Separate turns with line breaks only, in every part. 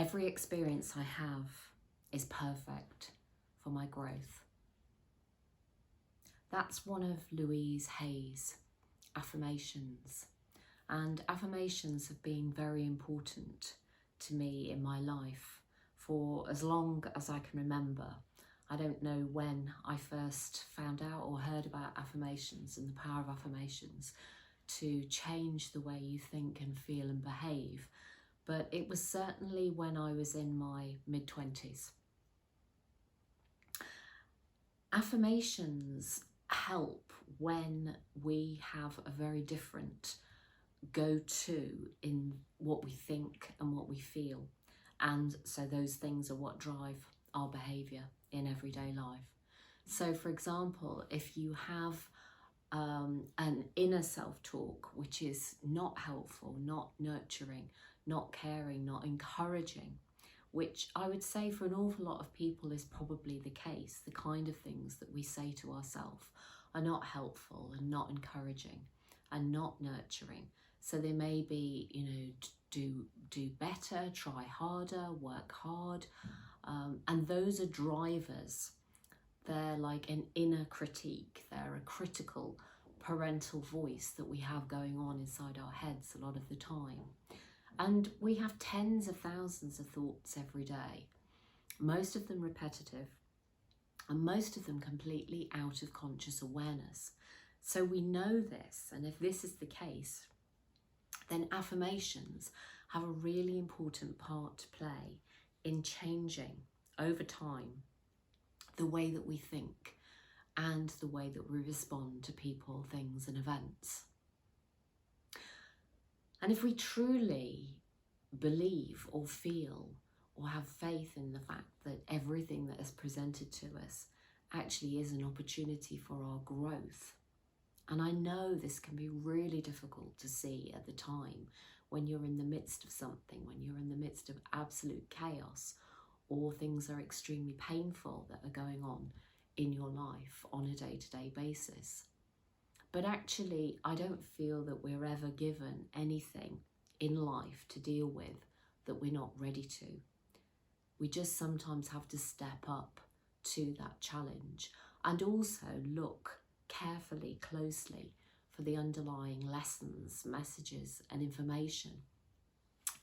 Every experience I have is perfect for my growth. That's one of Louise Hay's affirmations. And affirmations have been very important to me in my life for as long as I can remember. I don't know when I first found out or heard about affirmations and the power of affirmations to change the way you think and feel and behave, but it was certainly when I was in my mid-20s. Affirmations help when we have a very different go-to in what we think and what we feel, and so those things are what drive our behaviour in everyday life. So for example, if you have an inner self-talk which is not helpful, not nurturing, not caring, not encouraging, which I would say for an awful lot of people is probably the case, the kind of things that we say to ourselves are not helpful and not encouraging and not nurturing. So they may be, you know, do better, try harder, work hard, and those are drivers. They're like an inner critique. They're a critical parental voice that we have going on inside our heads a lot of the time. And we have tens of thousands of thoughts every day, most of them repetitive, and most of them completely out of conscious awareness. So we know this, and if this is the case, then affirmations have a really important part to play in changing over time the way that we think and the way that we respond to people, things and events. And if we truly believe or feel or have faith in the fact that everything that is presented to us actually is an opportunity for our growth, and I know this can be really difficult to see at the time when you're in the midst of something, when you're in the midst of absolute chaos, or things are extremely painful that are going on in your life on a day-to-day basis. But actually, I don't feel that we're ever given anything in life to deal with that we're not ready to. We just sometimes have to step up to that challenge and also look carefully, closely for the underlying lessons, messages and information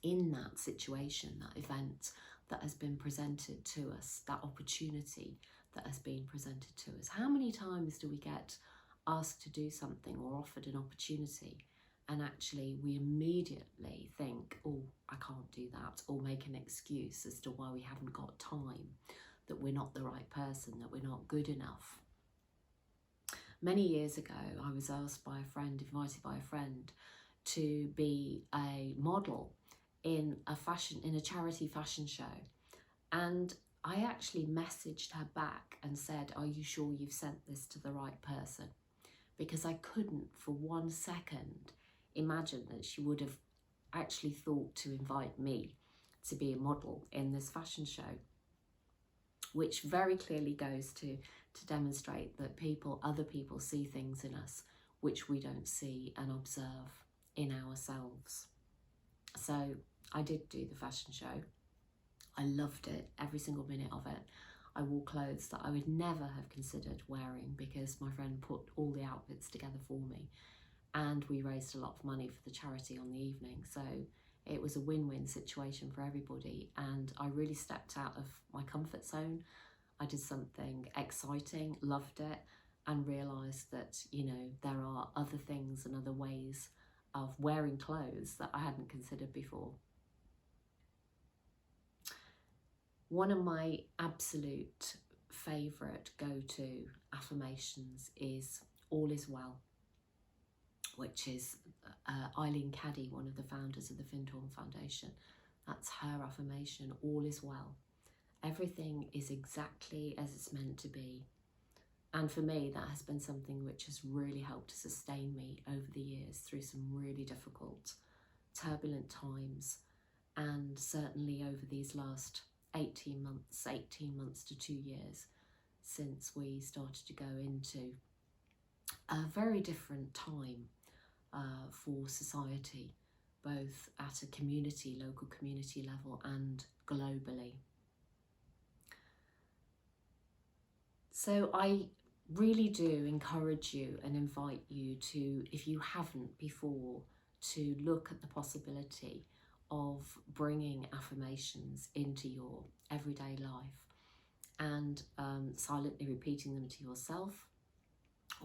in that situation, that event that has been presented to us, that opportunity that has been presented to us. How many times do we get asked to do something or offered an opportunity and actually we immediately think, oh, I can't do that, or make an excuse as to why we haven't got time, that we're not the right person, that we're not good enough. Many years ago, I was asked by a friend, invited by a friend, to be a model in a charity fashion show. And I actually messaged her back and said, are you sure you've sent this to the right person? Because I couldn't for 1 second imagine that she would have actually thought to invite me to be a model in this fashion show, which very clearly goes to demonstrate that other people see things in us which we don't see and observe in ourselves. So I did do the fashion show. I loved it, every single minute of it. I wore clothes that I would never have considered wearing because my friend put all the outfits together for me, and we raised a lot of money for the charity on the evening. So it was a win-win situation for everybody, and I really stepped out of my comfort zone. I did something exciting, loved it, and realised that, you know, there are other things and other ways of wearing clothes that I hadn't considered before. One of my absolute favourite go-to affirmations is all is well, which is Eileen Caddy, one of the founders of the Findhorn Foundation. That's her affirmation, all is well. Everything is exactly as it's meant to be. And for me, that has been something which has really helped to sustain me over the years through some really difficult, turbulent times. And certainly over these last 18 months to 2 years since we started to go into a very different time for society both at a local community level and globally. So I really do encourage you and invite you to, if you haven't before, to look at the possibility of bringing affirmations into your everyday life and silently repeating them to yourself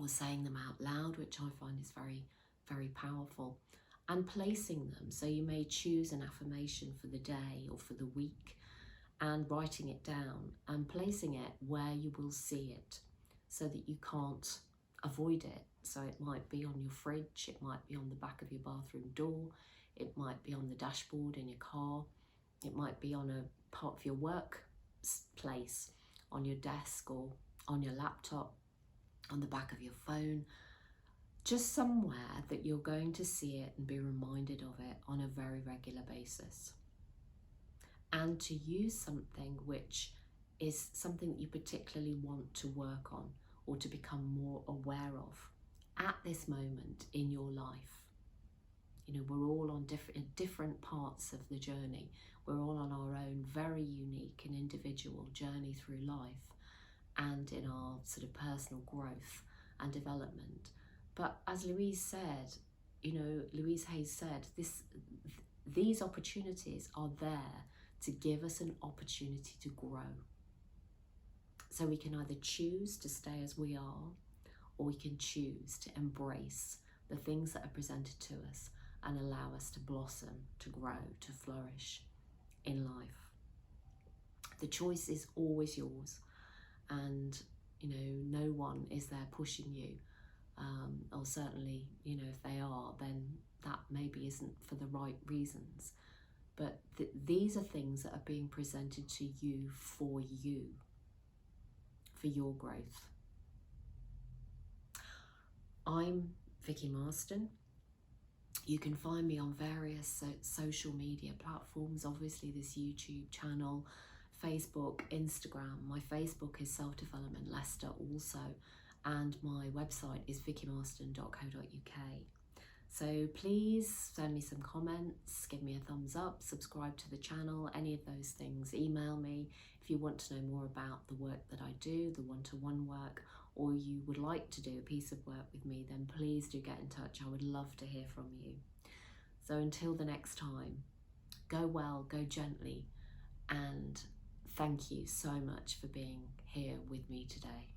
or saying them out loud, which I find is very, very powerful, and placing them. So you may choose an affirmation for the day or for the week and writing it down and placing it where you will see it so that you can't avoid it. So it might be on your fridge, it might be on the back of your bathroom door, it might be on the dashboard in your car, it might be on a part of your work place, on your desk or on your laptop, on the back of your phone, just somewhere that you're going to see it and be reminded of it on a very regular basis. And to use something which is something that you particularly want to work on or to become more aware of at this moment in your life. You know, we're all on different parts of the journey. We're all on our own very unique and individual journey through life and in our sort of personal growth and development. But as Louise said, Louise Hay said, these opportunities are there to give us an opportunity to grow. So we can either choose to stay as we are, or we can choose to embrace the things that are presented to us and allow us to blossom, to grow, to flourish in life. The choice is always yours, and no one is there pushing you, or certainly, if they are, then that maybe isn't for the right reasons. But these are things that are being presented to you, for your growth. I'm Vicki Marston. You can find me on various social media platforms, obviously this YouTube channel, Facebook, Instagram. My Facebook is Self Development Leicester also, and my website is vickimarston.co.uk. So please send me some comments, give me a thumbs up, subscribe to the channel, any of those things. Email me if you want to know more about the work that I do, the one-to-one work, or you would like to do a piece of work with me, then please do get in touch. I would love to hear from you. So until the next time, go well, go gently, and thank you so much for being here with me today.